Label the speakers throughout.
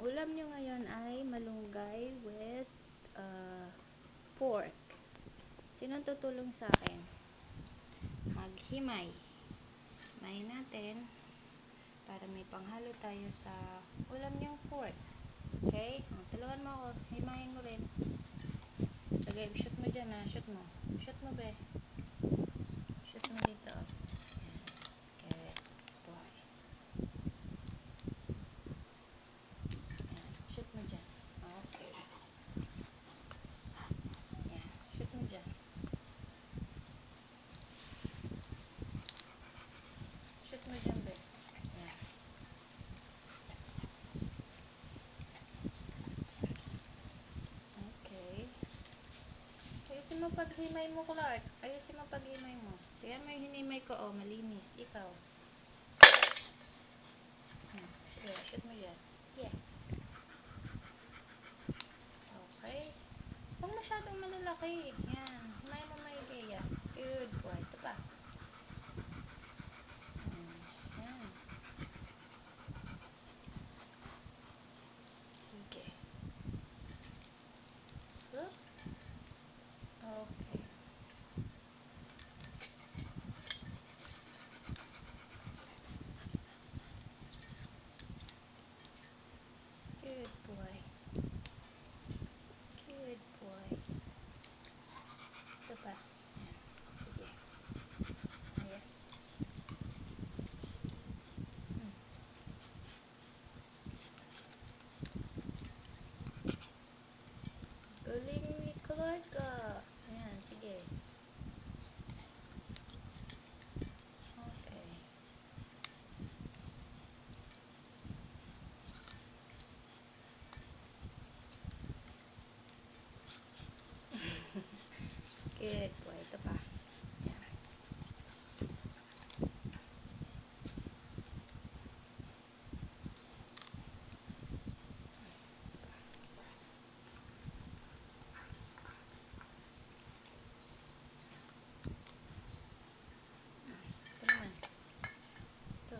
Speaker 1: ulam nyo ngayon ay malunggay with pork. Sinong tutulong sa akin? Maghimay. Himayin natin para may panghalo tayo sa ulam nyong pork. Okay? Tulungan mo ako. Himayin mo rin. Sige, shoot mo dyan ha. Shoot mo. Shoot mo be. Shoot mo dito. Okay. Boy. Yan. Shoot mo dyan. Okay. Yan. Shoot mo dyan. Shoot mo dyan be. Yan. Okay. Ayusin mo paghimay mo, Clark. Ayusin mo paghimay mo. Kaya may hinimay ko, oh, malinis. Ikaw. Sige, shoot mo dyan. Yeah. Okay. Huwag masyadong malalaki. Yan. Himay mo maigi. Yan. Good boy. Ito pa. Yan. Sige. Look. Okay. Good boy. Good boy. Ito pa. Yan. Sige. Ayan. Galing ni Clark ah. Ayan. Sige. Okay. Good boy. Ito pa. Yan. Ito naman. Ito.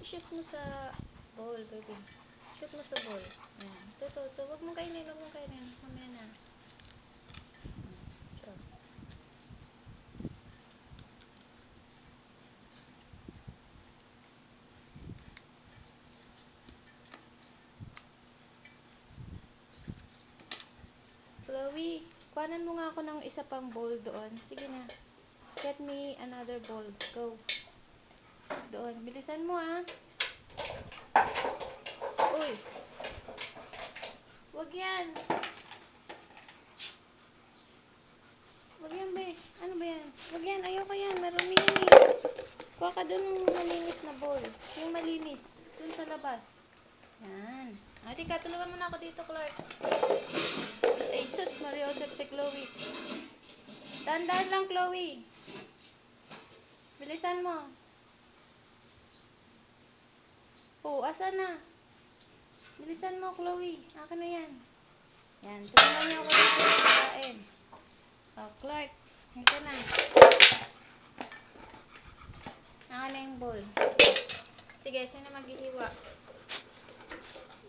Speaker 1: I-shoot mo sa bowl, baby. Shoot mo sa bowl. Ayan. Ito. Huwag mong kainin. Huwag mong kainin. Mamaya na. Ito. Chloe, kuhanan mo nga ako ng isa pang bowl doon. Sige na. Get me another bowl. Go. Doon. Bilisan mo ah. Uy. Wag yan. Wag yan, be. Ano ba yan? Wag yan. Ayoko yan. Marumi yan eh. Kuha ka doon ng malinis na bowl. Yung malinis. Doon sa labas. Yan. Tika, tulungan mo na ako dito, Clark. Ay, sus. Mariosep si Chloe. Tandaan lang, Chloe. Bilisan mo. Oh, asa na? Bilisan mo, Chloe. Akin na yan. Yan. Tulungan niyo ako dito sa kain. Oh, Clark. Ito na. Akin na yung bowl. Sige, sino maghihiwa?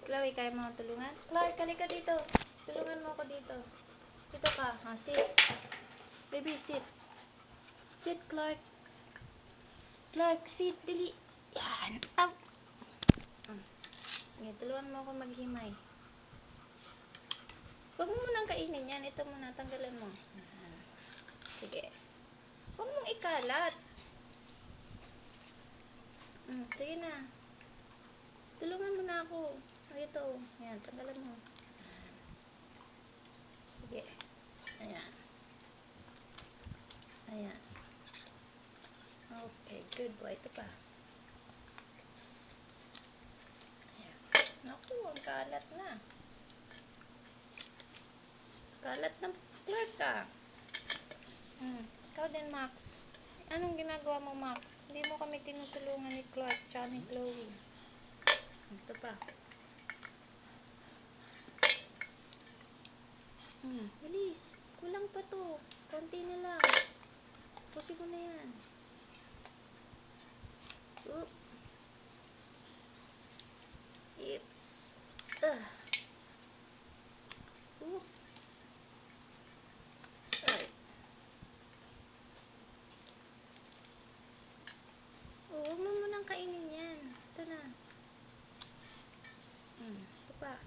Speaker 1: Chloe, kaya mo tulungan? Clark, halika dito. Tulungan mo ako dito. Dito ka. Sit. Baby, sit. Sit, Clark. Clark, sit. Dili. Yan. Up. Okay, tulungan mo ako maghimay. Huwag mo munang kainin yan. Ito muna. Tanggalan mo. Sige. Huwag mong ikalat. Sige na. Tulungan mo na ako. Ito. Ayan. Tanggalan mo. Sige. Ayan. Ayan. Okay. Good boy. Ito pa. Ayan. Naku. Ang kalat na. Kalat na. Clark ka. Ikaw din, Max. Anong ginagawa mo, Max? Hindi mo kami tinutulungan ni Clark tsaka ni Chloe. Ito pa. Bilis. Kulang pa to. Konti na lang. Pusin mo na yan. Oop. Uh. Ay. Huwag mo munang kainin yan. Ito na. Ito pa.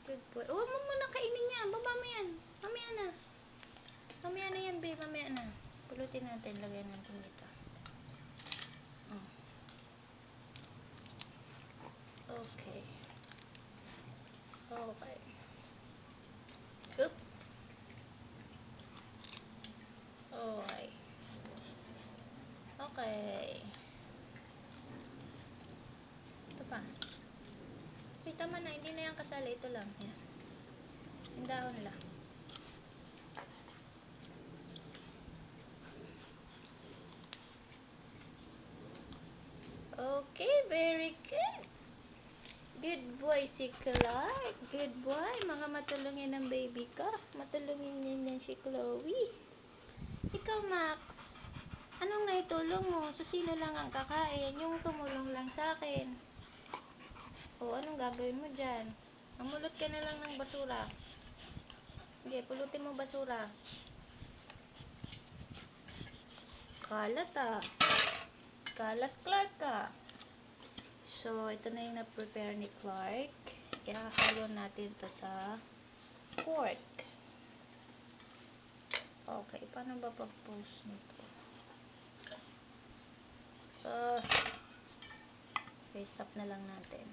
Speaker 1: Good boy. Huwag mo munang kainin yan. Baba mo yan. Mamaya na. Mamaya na yan, babe. Mamaya na. Pulutin natin. Lagyan natin dito. Okay. Okay. Oop. Okay. Okay. Ito pa. Ay, tama na. Hindi na yan kasali. Ito lang. Yan. Yung dahon lang. Okay. Very good. Good boy si Clark. Good boy. Mga matulungin ng baby ka. Matulungin niya yan si Chloe. Ikaw, Max. Anong naitulong mo? Sa sino lang ang kakain? Yung tumulong lang sa akin. O, anong gagawin mo dyan? Mamulot ka na lang ng basura. Sige, pulutin mo basura. Kalat ah. Kalat Clark ah. So, ito na yung na-prepare ni Clark. Ihahalo natin ito sa pork. Okay, paano ba pag-post nito? Okay, stop na lang natin.